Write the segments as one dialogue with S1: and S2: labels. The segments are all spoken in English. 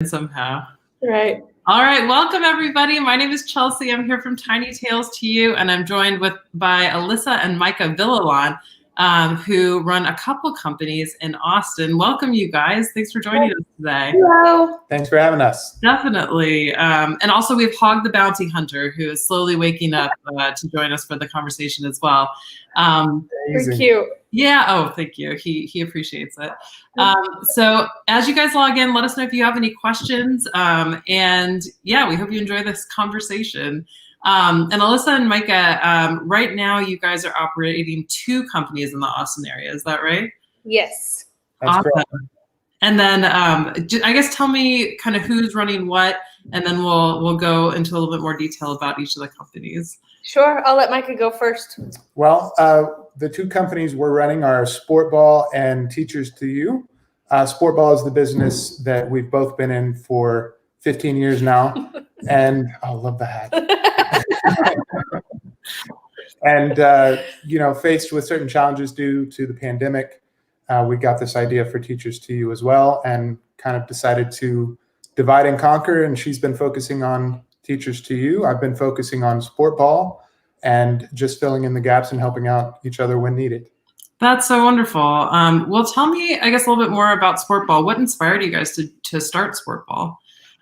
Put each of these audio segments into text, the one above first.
S1: somehow.
S2: Right.
S1: All right. Welcome, everybody. My name is Chelsea. I'm here from Tiny Tales to You, and I'm joined by Alyssa and Mica Villalon, who run a couple companies in Austin. Welcome, you guys. Thanks for joining us today.
S2: Hello.
S3: Thanks for having us.
S1: Definitely. And also we have Hog the Bounty Hunter, who is slowly waking up to join us for the conversation as well.
S2: Very cute.
S1: Yeah. Oh, thank you. He appreciates it. So as you guys log in, let us know if you have any questions. And yeah, we hope you enjoy this conversation. And Alyssa and Mica, right now you guys are operating two companies in the Austin area. Is that right?
S2: Yes.
S3: That's
S1: awesome.
S3: correct.
S1: And then I guess tell me kind of who's running what, and then we'll go into a little bit more detail about each of the companies.
S2: Sure. I'll let Mica go first.
S3: Well, the two companies we're running are Sportball and Teachers2U. Sportball is the business that we've both been in for 15 years now. And I love the hat. And, faced with certain challenges due to the pandemic, we got this idea for Teachers2U as well, and kind of decided to divide and conquer. And she's been focusing on Teachers2U. I've been focusing on Sportball and just filling in the gaps and helping out each other when needed.
S1: That's so wonderful. Well, tell me, I guess, a little bit more about Sportball. What inspired you guys to start Sportball?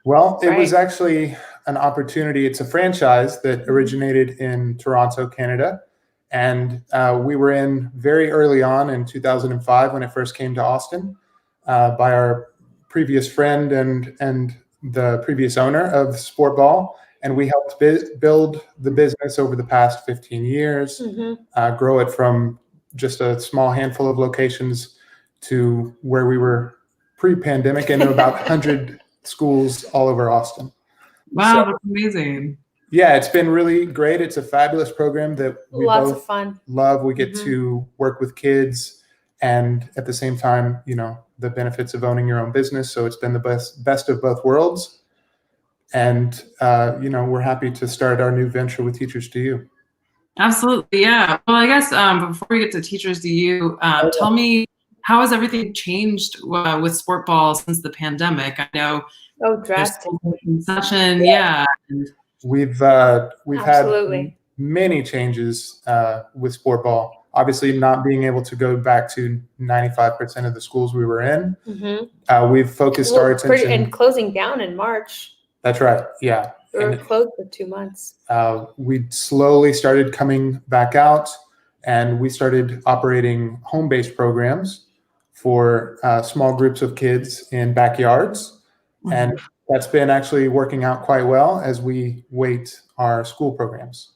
S3: Well, it was actually an opportunity. It's a franchise that originated in Toronto, Canada. And we were in very early on in 2005 when it first came to Austin by our previous friend and the previous owner of Sportball. And we helped build the business over the past 15 years, grow it from just a small handful of locations to where we were pre-pandemic in about 100 schools all over Austin.
S1: Wow, that's amazing.
S3: Yeah, it's been really great. It's a fabulous program that we
S2: Lots of fun.
S3: Love. We get to work with kids, and at the same time, the benefits of owning your own business. So it's been the best of both worlds. And, we're happy to start our new venture with Teachers2U.
S1: Absolutely. Yeah. Well, I guess before we get to Teachers2U, tell me, how has everything changed with Sportball since the pandemic? I know
S2: drastically.
S1: Session. Yeah.
S3: We've had many changes with Sportball. Obviously, not being able to go back to 95% of the schools we were in. We've focused our attention.
S2: And closing down in March.
S3: That's right. Yeah.
S2: We were closed for 2 months.
S3: We slowly started coming back out, and we started operating home-based programs for small groups of kids in backyards. And that's been actually working out quite well as we weight our school programs.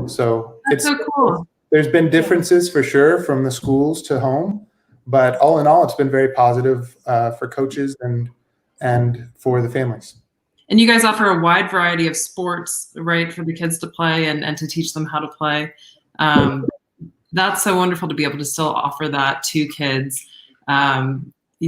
S3: So
S1: it's so cool.
S3: There's been differences for sure from the schools to home, but all in all, it's been very positive for coaches and for the families.
S1: And you guys offer a wide variety of sports, right, for the kids to play and to teach them how to play. That's so wonderful to be able to still offer that to kids.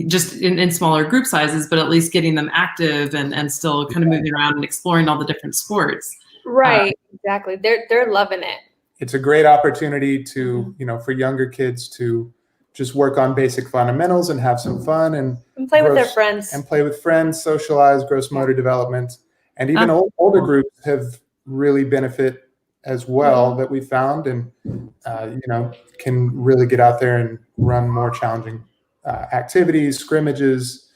S1: Just in smaller group sizes, but at least getting them active and still kind of moving around and exploring all the different sports.
S2: Right, exactly. They're loving it.
S3: It's a great opportunity to, for younger kids to just work on basic fundamentals and have some fun and
S2: play with their friends.
S3: And play with friends, socialize, gross motor development. And even older groups have really benefit as well that we found and, can really get out there and run more challenging activities, scrimmages,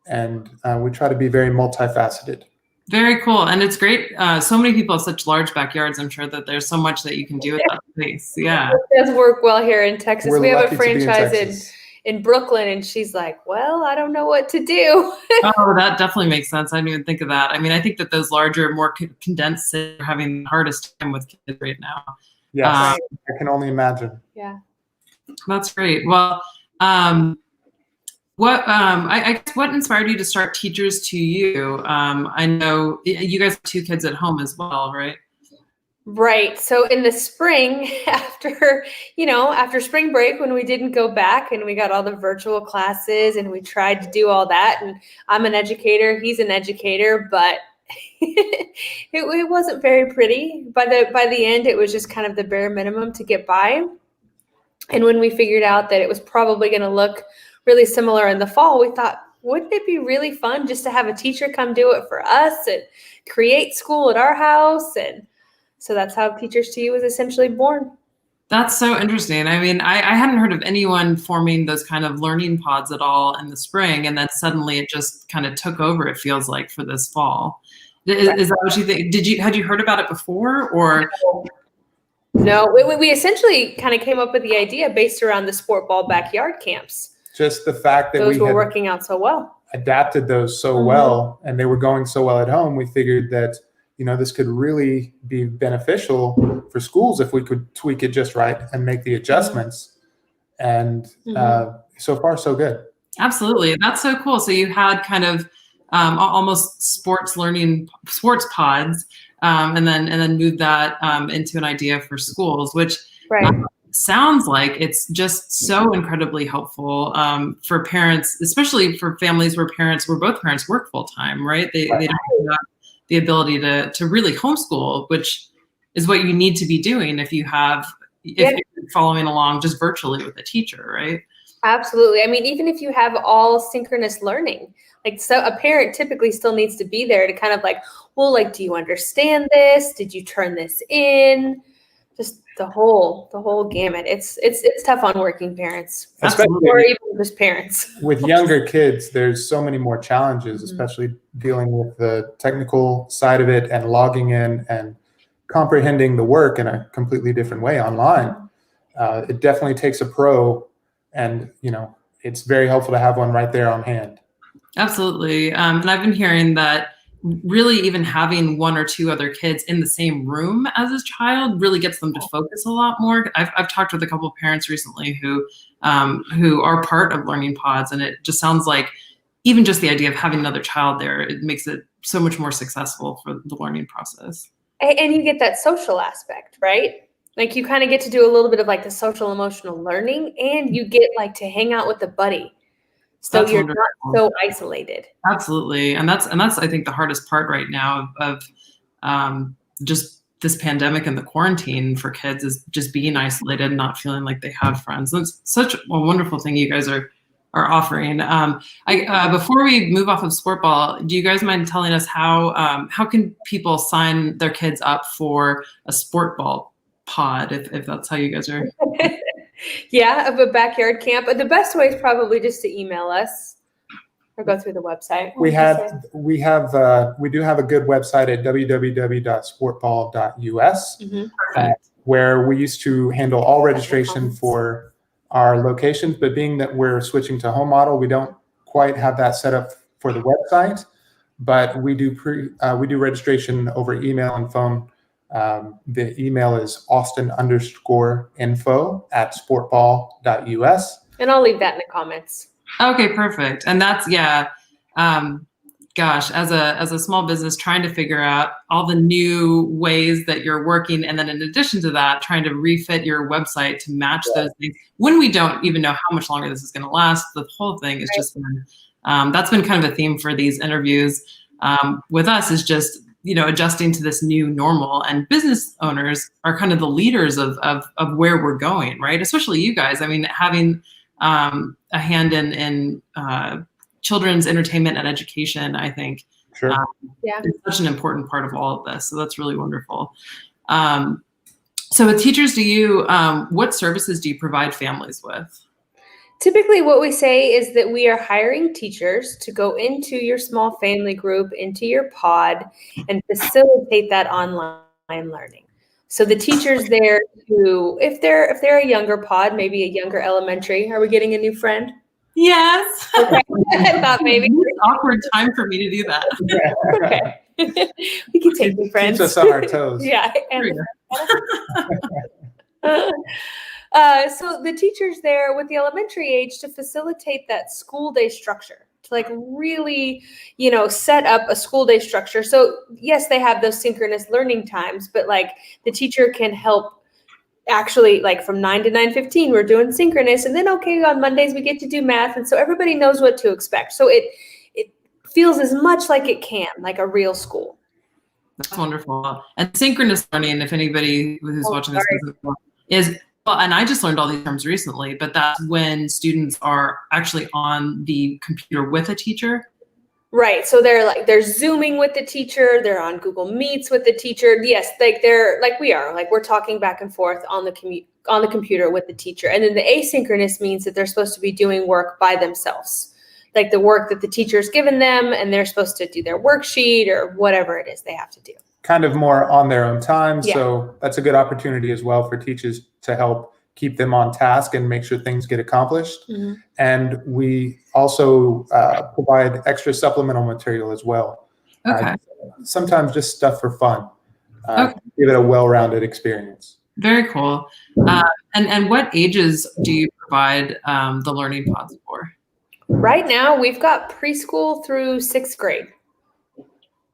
S3: and we try to be very multifaceted.
S1: Very cool. And it's great. So many people have such large backyards. I'm sure that there's so much that you can do with that space. Yeah.
S2: It does work well here in Texas. We have a
S3: franchise
S2: in Brooklyn, and she's like, well, I don't know what to do.
S1: Oh, that definitely makes sense. I didn't even think of that. I mean, I think that those larger, more condensed cities are having the hardest time with kids right now.
S3: Yes, I can only imagine.
S2: Yeah.
S1: That's great. Well, I guess what inspired you to start Teachers2U? I know you guys have 2 kids at home as well, right?
S2: Right. So in the spring, after spring break, when we didn't go back and we got all the virtual classes and we tried to do all that, and I'm an educator, he's an educator, but it wasn't very pretty. By the end, it was just kind of the bare minimum to get by. And when we figured out that it was probably going to look really similar in the fall, we thought, wouldn't it be really fun just to have a teacher come do it for us and create school at our house? And so that's how Teachers2U was essentially born.
S1: That's so interesting. I mean, I hadn't heard of anyone forming those kind of learning pods at all in the spring, and then suddenly it just kind of took over, it feels like, for this fall. Is that what you think? Had you heard about it before, or?
S2: No, we essentially kind of came up with the idea based around the Sportball backyard camps.
S3: Just the fact that
S2: those
S3: we
S2: were
S3: had
S2: working out so well,
S3: adapted those so well, and they were going so well at home, we figured that, you know, this could really be beneficial for schools if we could tweak it just right and make the adjustments. And so far, so good.
S1: Absolutely. That's so cool. So you had kind of almost sports pods, and then moved that into an idea for schools, which sounds like it's just so incredibly helpful for parents, especially for families where both parents work full time, right? They don't have the ability to really homeschool, which is what you need to be doing if you're following along just virtually with a teacher, right?
S2: Absolutely. I mean, even if you have all synchronous learning, like, so a parent typically still needs to be there to kind of like, well, like, do you understand this? Did you turn this in? Just the whole gamut. It's tough on working parents, or even just parents.
S3: With younger kids, there's so many more challenges, especially dealing with the technical side of it and logging in and comprehending the work in a completely different way online. It definitely takes a pro, and you know, it's very helpful to have one right there on hand. Absolutely.
S1: And I've been hearing that really even having one or two other kids in the same room as a child really gets them to focus a lot more. I've talked with a couple of parents recently who are part of learning pods, and it just sounds like even just the idea of having another child there, it makes it so much more successful for the learning process.
S2: And you get that social aspect, right? Like, you kind of get to do a little bit of like the social emotional learning, and you get like to hang out with a buddy. So that's you're wonderful. Not so isolated.
S1: Absolutely. And that's I think the hardest part right now of just this pandemic and the quarantine for kids is just being isolated and not feeling like they have friends. That's such a wonderful thing you guys are offering. Before we move off of Sportball, do you guys mind telling us how can people sign their kids up for a Sportball pod if that's how you guys are?
S2: Yeah, of a backyard camp. The best way is probably just to email us or go through the website.
S3: We do have a good website at www.sportball.us, where we used to handle all registration for our locations, but being that we're switching to home model, we don't quite have that set up for the website, but we do registration over email and phone. The email is austin_info@sportball.us.
S2: And I'll leave that in the comments.
S1: Okay, perfect. And that's, gosh, as a small business, trying to figure out all the new ways that you're working. And then in addition to that, trying to refit your website to match those things when we don't even know how much longer this is going to last. The whole thing is just been, that's been kind of a theme for these interviews with us, is just, adjusting to this new normal, and business owners are kind of the leaders of where we're going, right? Especially you guys. I mean, having a hand in children's entertainment and education, I think, is such an important part of all of this. So that's really wonderful. So with Teachers2U, what services do you provide families with?
S2: Typically what we say is that we are hiring teachers to go into your small family group, into your pod, and facilitate that online learning. So the teachers there who, if they're a younger pod, maybe a younger elementary, are we getting a new friend?
S1: Yes.
S2: Okay. I thought maybe.
S1: It's an awkward time for me to do that.
S2: Okay. We can take the friends.
S3: Keeps us on our toes.
S2: Yeah. So the teachers there with the elementary age to facilitate that school day structure, to like really, set up a school day structure. So yes, they have those synchronous learning times, but like the teacher can help actually, like from 9 to 9:15, we're doing synchronous. And then, on Mondays we get to do math. And so everybody knows what to expect. So it feels as much like it can, like a real school.
S1: That's wonderful. And synchronous learning, if anybody who's watching this is Well, and I just learned all these terms recently, but that's when students are actually on the computer with a teacher.
S2: Right. So they're Zooming with the teacher. They're on Google Meets with the teacher. Yes, they're like we are. Like we're talking back and forth on the computer with the teacher. And then the asynchronous means that they're supposed to be doing work by themselves, like the work that the teacher's given them, and they're supposed to do their worksheet or whatever it is they have to do.
S3: Kind of more on their own time.
S2: Yeah.
S3: So that's a good opportunity as well for teachers to help keep them on task and make sure things get accomplished.
S2: Mm-hmm.
S3: And we also provide extra supplemental material as well.
S1: Okay.
S3: Sometimes just stuff for fun.
S1: Okay.
S3: Give it a well-rounded experience.
S1: Very cool. And what ages do you provide the learning pods for?
S2: Right now, we've got preschool through 6th grade.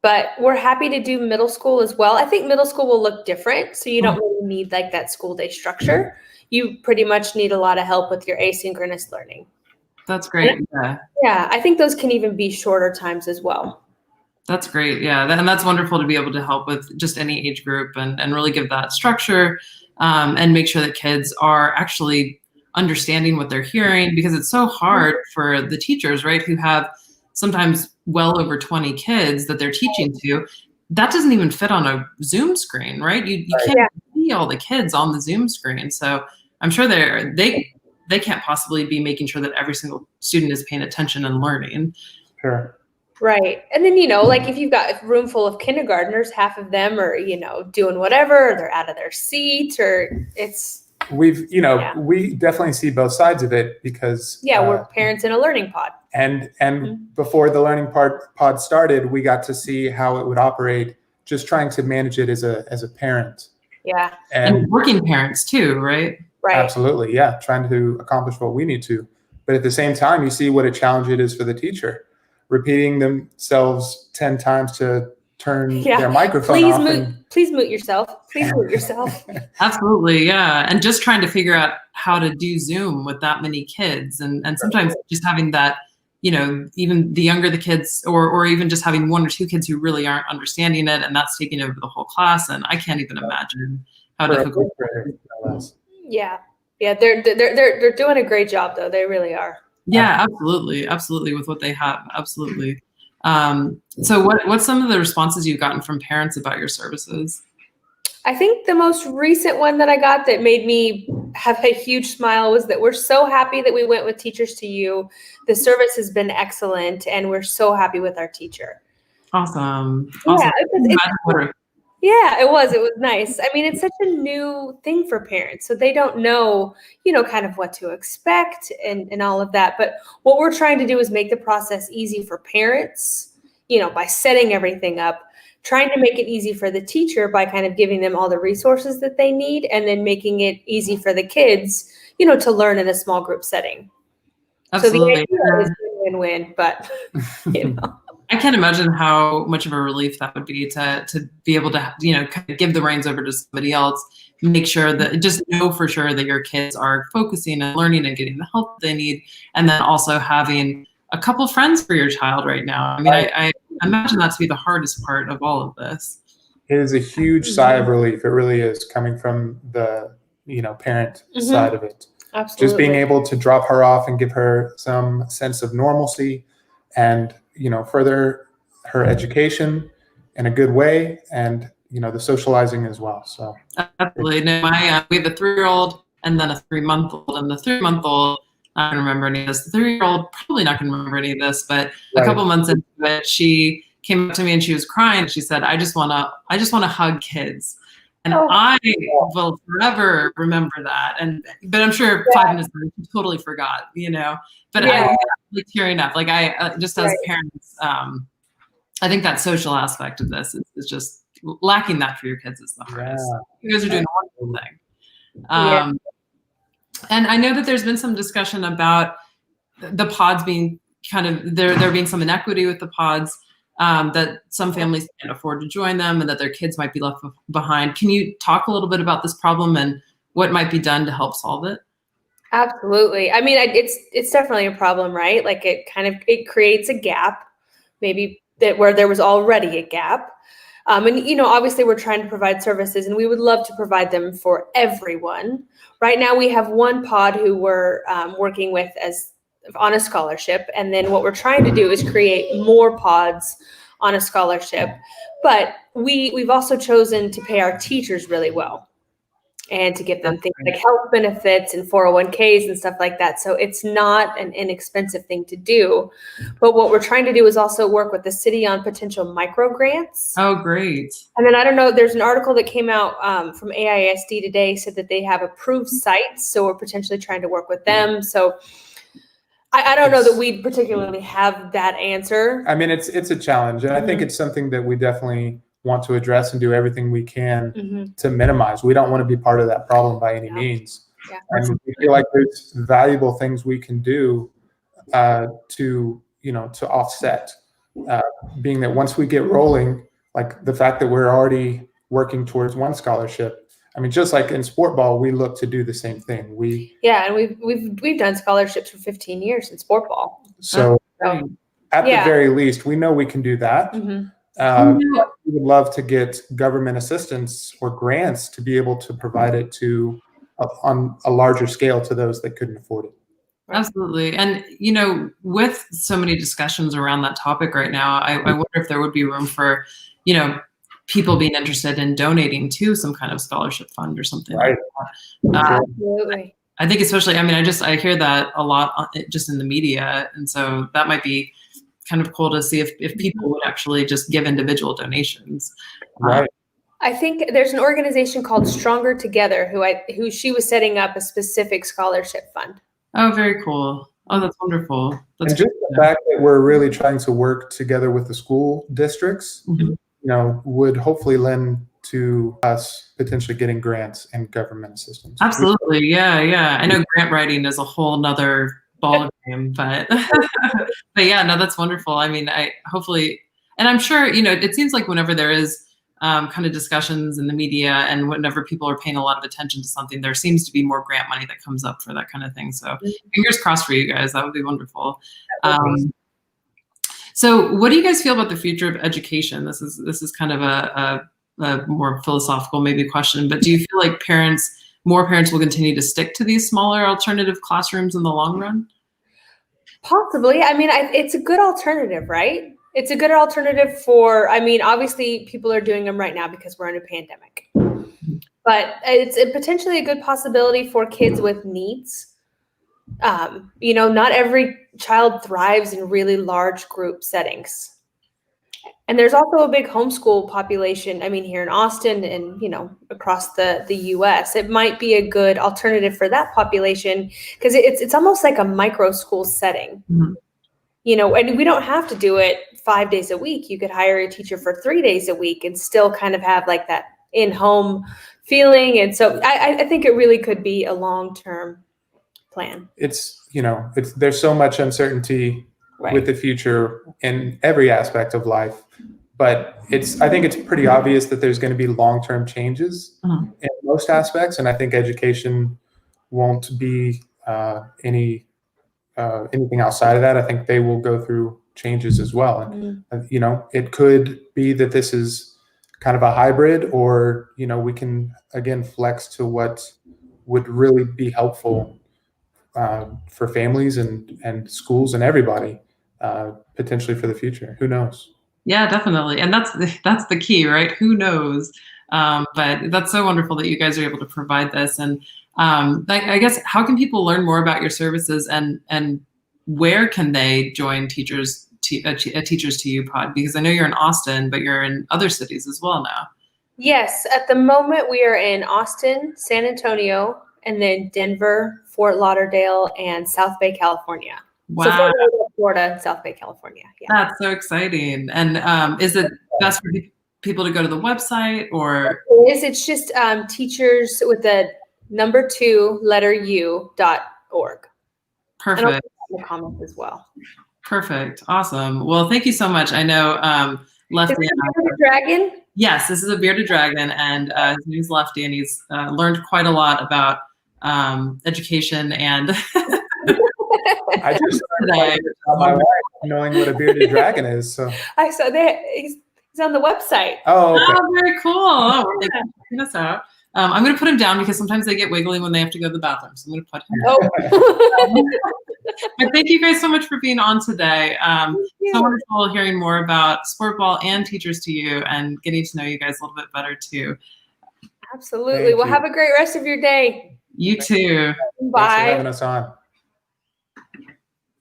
S2: But we're happy to do middle school as well. I think middle school will look different. So you don't really need like that school day structure. You pretty much need a lot of help with your asynchronous learning.
S1: That's great.
S2: Yeah, I think those can even be shorter times as well.
S1: That's great. Yeah. And that's wonderful to be able to help with just any age group and really give that structure and make sure that kids are actually understanding what they're hearing, because it's so hard for the teachers, right, who have sometimes well over 20 kids that they're teaching to. That doesn't even fit on a Zoom screen, right? You can't see all the kids on the Zoom screen. So I'm sure they can't possibly be making sure that every single student is paying attention and learning.
S3: Sure.
S2: Right. And then, like if you've got a room full of kindergartners, half of them are, doing whatever, or they're out of their seat, or it's.
S3: We definitely see both sides of it because.
S2: Yeah, we're parents in a learning pod.
S3: And before the learning pod started, we got to see how it would operate, just trying to manage it as a parent.
S2: Yeah.
S1: And working parents too, right?
S2: Right.
S3: Absolutely. Yeah. Trying to accomplish what we need to. But at the same time, you see what a challenge it is for the teacher, repeating themselves 10 times to turn their microphone off.
S2: Please mute yourself. Please mute yourself.
S1: Absolutely. Yeah. And just trying to figure out how to do Zoom with that many kids. And sometimes just having that, even the younger the kids or even just having one or two kids who really aren't understanding it, and that's taking over the whole class. And I can't even imagine how difficult it is.
S2: Yeah. Yeah. They're doing a great job though. They really are.
S1: Yeah, absolutely. Absolutely. With what they have. Absolutely. So what's some of the responses you've gotten from parents about your services?
S2: I think the most recent one that I got that made me have a huge smile was that we're so happy that we went with Teachers2U. The service has been excellent, and we're so happy with our teacher.
S1: Awesome.
S2: Yeah, it was nice. I mean, it's such a new thing for parents, so they don't know, kind of what to expect and all of that. But what we're trying to do is make the process easy for parents, by setting everything up, trying to make it easy for the teacher by kind of giving them all the resources that they need, and then making it easy for the kids, to learn in a small group setting.
S1: Absolutely.
S2: So the idea is win-win, but,
S1: I can't imagine how much of a relief that would be to be able to, kind of give the reins over to somebody else, make sure that just know for sure that your kids are focusing and learning and getting the help they need. And then also having a couple friends for your child right now. I mean, I imagine that to be the hardest part of all of this.
S3: It is a huge sigh of relief. It really is, coming from the, parent side of it.
S2: Absolutely.
S3: Just being able to drop her off and give her some sense of normalcy and, further her education in a good way, and, the socializing as well. So
S1: absolutely. No, we have a 3-year-old and then a 3-month-old, and the 3-month-old, not gonna remember any of this. The 3-year-old probably not gonna remember any of this, but a couple months into it, she came up to me and she was crying. She said, I just wanna hug kids. And I will forever remember that. But I'm sure 5 minutes later, she totally forgot, but I was tearing up. Like just as parents, I think that social aspect of this is just lacking that for your kids is the hardest. You guys are doing a wonderful thing. And I know that there's been some discussion about the pods being kind of, there being some inequity with the pods, that some families can't afford to join them and that their kids might be left behind. Can you talk a little bit about this problem and what might be done to help solve it?
S2: Absolutely. I mean, it's definitely a problem, right? Like it creates a gap, maybe that where there was already a gap. And, you know, obviously we're trying to provide services and we would love to provide them for everyone. Right now we have one pod who we're working with as on a scholarship. And then what we're trying to do is create more pods on a scholarship. But we've also chosen to pay our teachers really well and to give them things like health benefits and 401ks and stuff like that. So it's not an inexpensive thing to do. But what we're trying to do is also work with the city on potential micro grants.
S1: Oh, great.
S2: And then I don't know, there's an article that came out from AISD today, said that they have approved sites. So we're potentially trying to work with them. So I don't know that we particularly have that answer.
S3: I mean, it's a challenge. And I think it's something that we definitely want to address and do everything we can to minimize. We don't want to be part of that problem by any means.
S2: Yeah.
S3: And we feel like there's valuable things we can do to offset, being that once we get rolling, like the fact that we're already working towards one scholarship. I mean, just like in Sportball, we look to do the same thing.
S2: And we've done scholarships for 15 years in Sportball.
S3: So at the very least, we know we can do that. We would love to get government assistance or grants to be able to provide it to on a larger scale to those that couldn't afford it.
S1: Absolutely. And, you know, with so many discussions around that topic right now, I wonder if there would be room for, you know, people being interested in donating to some kind of scholarship fund or something like that.
S2: Absolutely.
S1: I think especially, I mean, I hear that a lot just in the media. And so that might be kind of cool to see if people would actually just give individual donations.
S3: Right.
S2: I think there's an organization called Stronger Together who she was setting up a specific scholarship fund.
S1: Oh, very cool. Oh, that's wonderful. That's
S3: and just the fact that we're really trying to work together with the school districts, you know, would hopefully lend to us potentially getting grants and government assistance.
S1: Absolutely. Yeah. I know grant writing is a whole nother ball game, but yeah, no, that's wonderful. I mean, hopefully, and I'm sure, you know, it seems like whenever there is kind of discussions in the media and whenever people are paying a lot of attention to something, there seems to be more grant money that comes up for that kind of thing. So fingers crossed for you guys. That would be wonderful. So what do you guys feel about the future of education? This is kind of a more philosophical maybe question, but do you feel like more parents will continue to stick to these smaller alternative classrooms in the long run?
S2: Possibly. I mean, it's a good alternative, right? It's a good alternative for, I mean, obviously people are doing them right now because we're in a pandemic, but it's potentially a good possibility for kids with needs. You know, not every child thrives in really large group settings. And there's also a big homeschool population. I mean, here in Austin and, you know, across the US, it might be a good alternative for that population because it's almost like a micro school setting, you know, and we don't have to do it 5 days a week. You could hire a teacher for 3 days a week and still kind of have like that in-home feeling. And so I think it really could be a long-term plan.
S3: There's so much uncertainty with the future in every aspect of life, but I think it's pretty obvious that there's going to be long-term changes in most aspects. And I think education won't be anything outside of that. I think they will go through changes as well. And, you know, it could be that this is kind of a hybrid, or, you know, we can again flex to what would really be helpful for families and schools and everybody, potentially for the future. Who knows?
S1: Yeah, definitely. And that's the key, right? Who knows? But that's so wonderful that you guys are able to provide this. And I guess, how can people learn more about your services, and where can they join Teachers2U pod? Because I know you're in Austin, but you're in other cities as well now.
S2: Yes, at the moment we are in Austin, San Antonio, and then Denver, Fort Lauderdale, and South Bay, California.
S1: Wow.
S2: So Florida, South Bay, California. Yeah.
S1: That's so exciting. And is it best for people to go to the website, or?
S2: It is. It's just teachers with the number 2 letter U.org.
S1: Perfect.
S2: And I'll put in the comments as well.
S1: Perfect. Awesome. Well, thank you so much. I know Lefty.
S2: Is it a bearded dragon?
S1: Yes, this is a bearded dragon, and his name's Lefty, and he's learned quite a lot about education and.
S3: I just started my wife knowing what a bearded dragon is. So
S2: I saw that he's He's on the website.
S3: Oh, okay.
S1: Oh, very cool. Oh, well, thank you for checking us out. I'm going to put him down because sometimes they get wiggly when they have to go to the bathroom. So I'm going to put him down.
S2: Oh.
S1: But thank you guys so much for being on today. So wonderful hearing more about Sportball and Teachers2U and getting to know you guys a little bit better too.
S2: Absolutely. Well, have a great rest of your day.
S1: You too.
S3: Thanks for having us on.